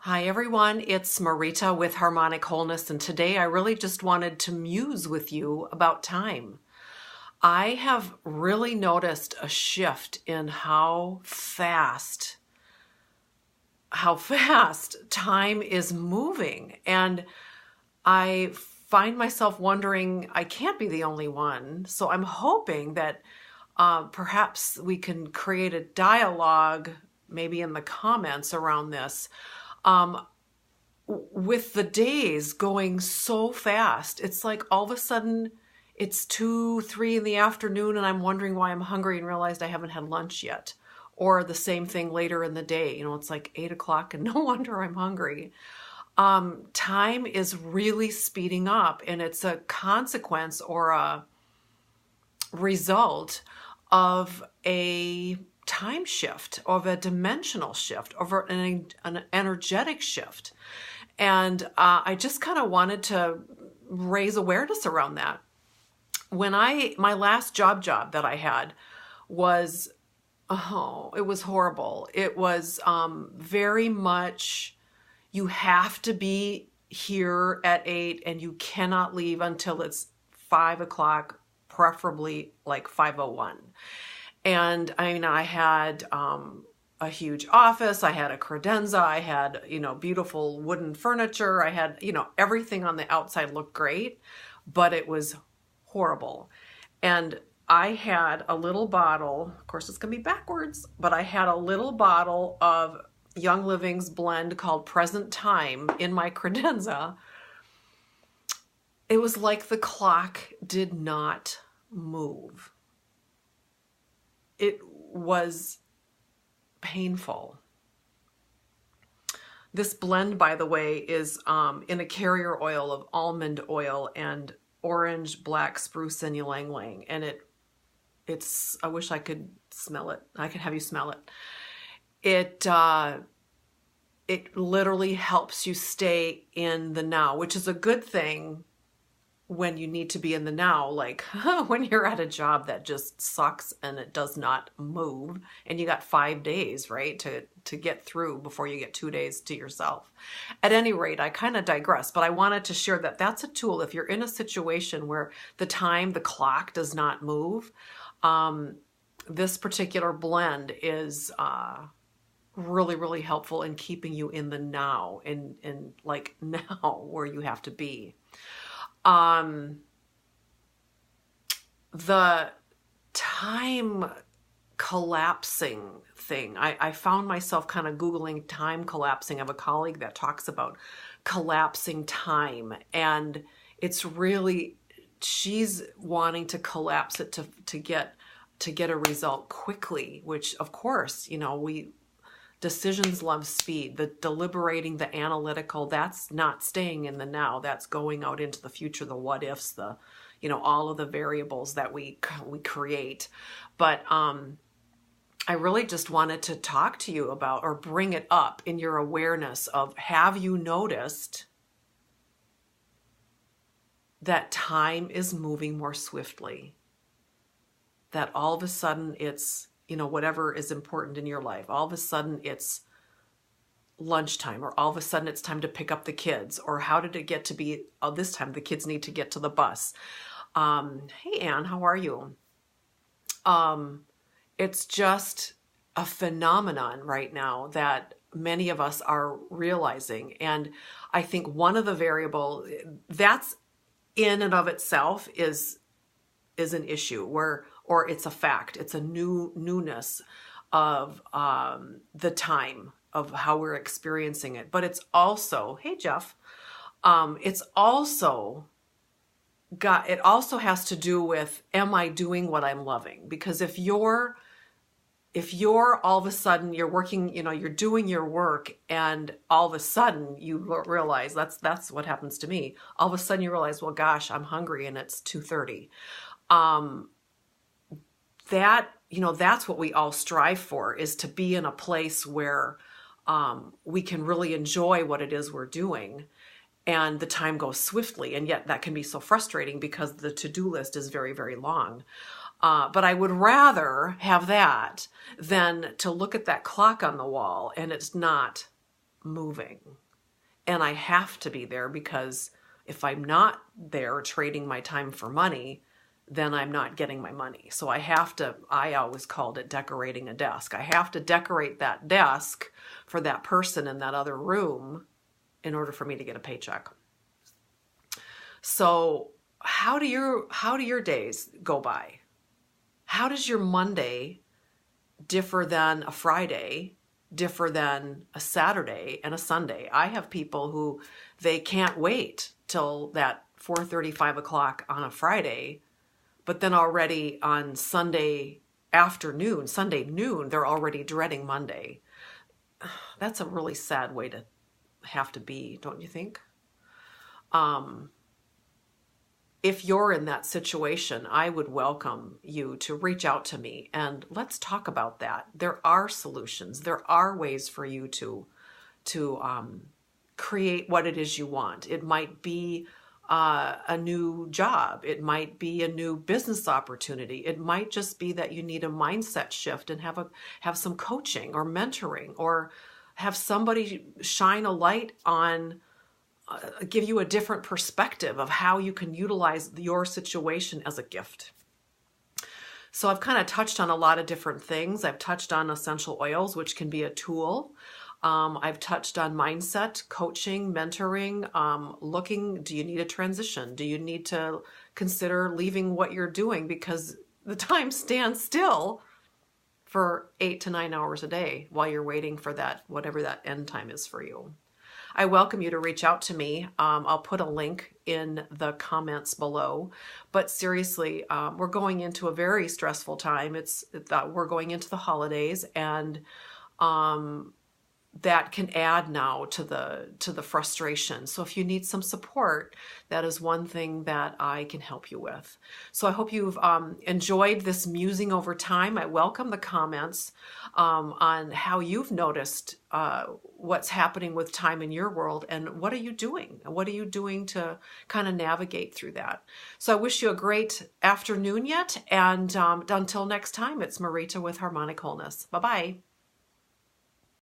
Hi everyone, it's Marita with Harmonic Wholeness, and today I really just wanted to muse with you about time. I have really noticed a shift in how fast time is moving, and I find myself wondering, I can't be the only one, so I'm hoping that perhaps we can create a dialogue, maybe in the comments around this. Um, with the days going so fast, it's like all of a sudden it's 2, 3 in the afternoon and I'm wondering why I'm hungry and realized I haven't had lunch yet. Or the same thing later in the day. It's like 8 o'clock and no wonder I'm hungry. Time is really speeding up, and it's a consequence or a result of a time shift, of a dimensional shift, of an energetic shift. And I just kind of wanted to raise awareness around that. My last job that I had was, oh, it was horrible. It was very much, you have to be here at 8 and you cannot leave until it's 5 o'clock, preferably like 5:01. And I mean, I had a huge office, I had a credenza, I had, beautiful wooden furniture, I had, everything on the outside looked great, but it was horrible. And I had a little bottle, of course it's gonna be backwards, but I had a little bottle of Young Living's blend called Present Time in my credenza. It was like the clock did not move. It was painful. This blend, by the way, is in a carrier oil of almond oil and orange, black spruce, and ylang ylang. And it's, I wish I could smell it. I could have you smell it. It literally helps you stay in the now, which is a good thing when you need to be in the now, like when you're at a job that just sucks and it does not move and you got 5 days, right, to get through before you get 2 days to yourself. At any rate, I kind of digress, but I wanted to share that that's a tool. If you're in a situation where the clock does not move, this particular blend is really, really helpful in keeping you in the now, in like now where you have to be. The time collapsing thing, I found myself kind of Googling time collapsing. I have a colleague that talks about collapsing time, and it's really, she's wanting to collapse it to get a result quickly, which of course, decisions love speed. The deliberating, the analytical, that's not staying in the now. That's going out into the future, the what ifs, the, all of the variables that we create. But I really just wanted to talk to you about, or bring it up in your awareness of, have you noticed that time is moving more swiftly? That all of a sudden it's, whatever is important in your life, all of a sudden it's lunchtime, or all of a sudden it's time to pick up the kids, or how did it get to be, oh, this time the kids need to get to the bus. Hey, Anne, how are you? It's just a phenomenon right now that many of us are realizing. And I think one of the variables that's in and of itself is an issue or it's a fact. It's a newness of the time, of how we're experiencing it. But it's also, hey Jeff, it also has to do with, am I doing what I'm loving? Because if you're all of a sudden you're working, you're doing your work, and all of a sudden you realize, that's what happens to me. All of a sudden you realize, well, gosh, I'm hungry and it's 2:30. That's what we all strive for, is to be in a place where we can really enjoy what it is we're doing, and the time goes swiftly. And yet that can be so frustrating because the to-do list is very, very long. But I would rather have that than to look at that clock on the wall and it's not moving. And I have to be there because if I'm not there trading my time for money, then I'm not getting my money. So I always called it decorating a desk. I have to decorate that desk for that person in that other room in order for me to get a paycheck. So how do your days go by? How does your Monday differ than a Friday, differ than a Saturday and a Sunday? I have people who they can't wait till that 4:30, 5 o'clock on a Friday, but then already on Sunday afternoon, Sunday noon, they're already dreading Monday. That's a really sad way to have to be, don't you think? If you're in that situation, I would welcome you to reach out to me and let's talk about that. There are solutions. There are ways for you to create what it is you want. It might be a new job. It might be a new business opportunity. It might just be that you need a mindset shift and have some coaching or mentoring, or have somebody shine a light on, give you a different perspective of how you can utilize your situation as a gift. So I've kind of touched on a lot of different things. I've touched on essential oils, which can be a tool. I've touched on mindset, coaching, mentoring, do you need a transition? Do you need to consider leaving what you're doing because the time stands still for 8 to 9 hours a day while you're waiting for that, whatever that end time is for you? I welcome you to reach out to me. I'll put a link in the comments below. But seriously, we're going into a very stressful time. We're going into the holidays, and that can add now to the frustration. So if you need some support, that is one thing that I can help you with. So I hope you've enjoyed this musing over time. I welcome the comments on how you've noticed what's happening with time in your world, and what are you doing? What are you doing to kind of navigate through that? So I wish you a great afternoon yet, and until next time, it's Marita with Harmonic Wholeness. Bye-bye.